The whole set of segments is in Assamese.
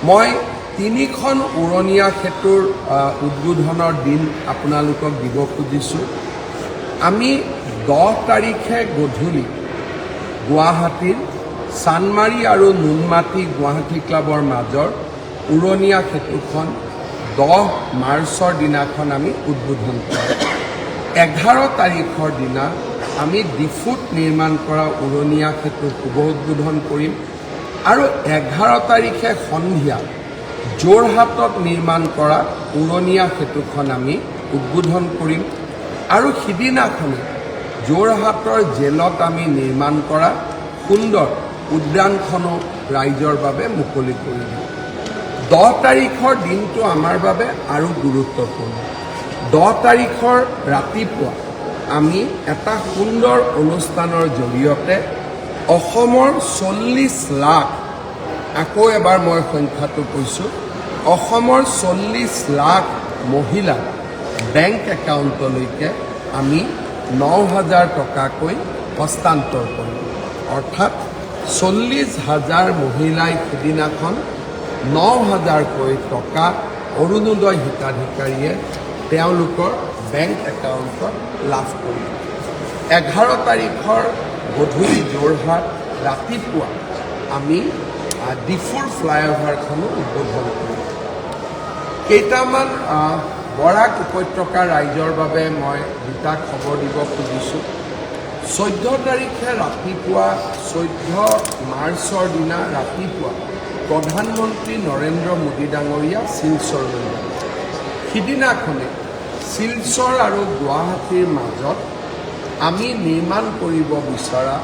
মই 3খন উৰণীয়া সেতুৰ উদ্বোধনৰ দিন আপোনালোকক দিব খুজিছোঁ। আমি 10 তাৰিখে গধূলি গুৱাহাটীৰ চানমাৰী আৰু নুনমাটি গুৱাহাটী ক্লাবৰ মাজৰ উৰণীয়া সেতুখন 10 মাৰ্চৰ দিনাখন আমি উদ্বোধন কৰিম। 11 তাৰিখৰ দিনা আমি ডিফুত নিৰ্মাণ কৰা উৰণীয়া সেতু শুভ উদ্বোধন কৰিম আৰু 11 তাৰিখে সন্ধিয়া যোৰহাটত নিৰ্মাণ কৰা উৰণীয়া সেতুখন আমি উদ্বোধন কৰিম আৰু সিদিনাখনে যোৰহাটৰ জেলত আমি নিৰ্মাণ কৰা সুন্দৰ উদ্যানখনো ৰাইজৰ বাবে মুকলি কৰি দিম। 10 তাৰিখৰ দিনটো আমাৰ বাবে আৰু গুৰুত্বপূৰ্ণ। 10 তাৰিখৰ ৰাতিপুৱা আমি এটা সুন্দৰ অনুষ্ঠানৰ জৰিয়তে অসমৰ 40 লাখ, আকৌ এবাৰ মই সংখ্যাটো কৈছোঁ, অসমৰ 40 লাখ মহিলাৰ বেংক একাউণ্টলৈকে আমি 9,000 টকাকৈ হস্তান্তৰ কৰিম। অৰ্থাৎ 40,000 মহিলাই সিদিনাখন 9,000কৈ টকা অৰুণোদয় হিতাধিকাৰীয়ে তেওঁলোকৰ বেংক একাউণ্টত লাভ কৰিব। 11 তাৰিখৰ গধূলি যোৰহাট, ৰাতিপুৱা আমি ডিফুৰ ফ্লাইঅভাৰখনো উদ্বোধন কৰিম। কেইটামান বৰাক উপত্যকাৰ ৰাইজৰ বাবে মই দুটা খবৰ দিব খুজিছোঁ। 14 তাৰিখে ৰাতিপুৱা 14 মাৰ্চৰ দিনা ৰাতিপুৱা প্ৰধানমন্ত্ৰী নৰেন্দ্ৰ মোদী ডাঙৰীয়া শিলচৰলৈ যাব। সিদিনাখনে শিলচৰ আৰু গুৱাহাটীৰ মাজত আমি নিৰ্মাণ কৰিব বিচৰা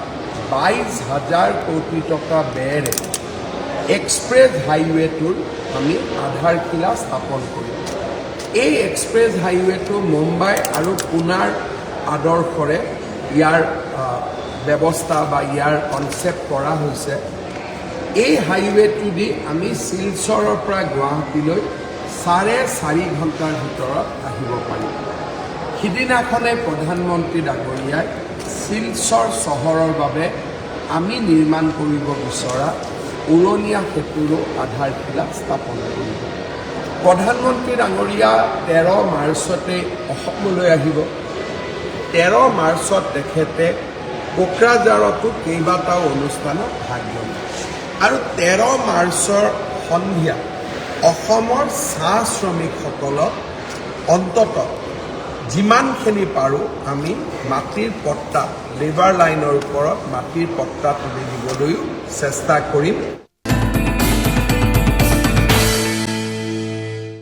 22,000 কোটি টকা ব্যয়েৰে এক্সপ্ৰেছ হাইৱেটোৰ আমি আধাৰশিলা স্থাপন কৰিম। এই এক্সপ্ৰেছ হাইৱেটো মুম্বাই আৰু পুনাৰ আদৰ্শৰে ইয়াৰ ব্যৱস্থা বা ইয়াৰ কনচেপ্ট কৰা হৈছে। এই হাইৱেটো দি আমি শিলচৰৰ পৰা গুৱাহাটীলৈ 4.5 ঘণ্টাৰ ভিতৰত আহিব পাৰিম। সিদিনাখনে প্ৰধানমন্ত্ৰী ডাঙৰীয়াই শিলচৰ চহৰৰ বাবে আমি নিৰ্মাণ কৰিব বিচৰা উৰণীয়া সেতুৰো আধাৰশিলা স্থাপন কৰিব। প্ৰধানমন্ত্ৰী ডাঙৰীয়া 13 মাৰ্চতে অসমলৈ আহিব। 13 মাৰ্চত তেখেতে কোকৰাঝাৰতো কেইবাটাও অনুষ্ঠানত ভাগ ল'ব আৰু 13 মাৰ্চৰ সন্ধিয়া অসমৰ চাহ শ্ৰমিকসকলক অন্ততঃ যিমানখিনি পাৰোঁ আমি মাটিৰ পট্টা, লেবাৰ লাইনৰ ওপৰত মাটিৰ পট্টা তুলি দিবলৈও চেষ্টা কৰিম।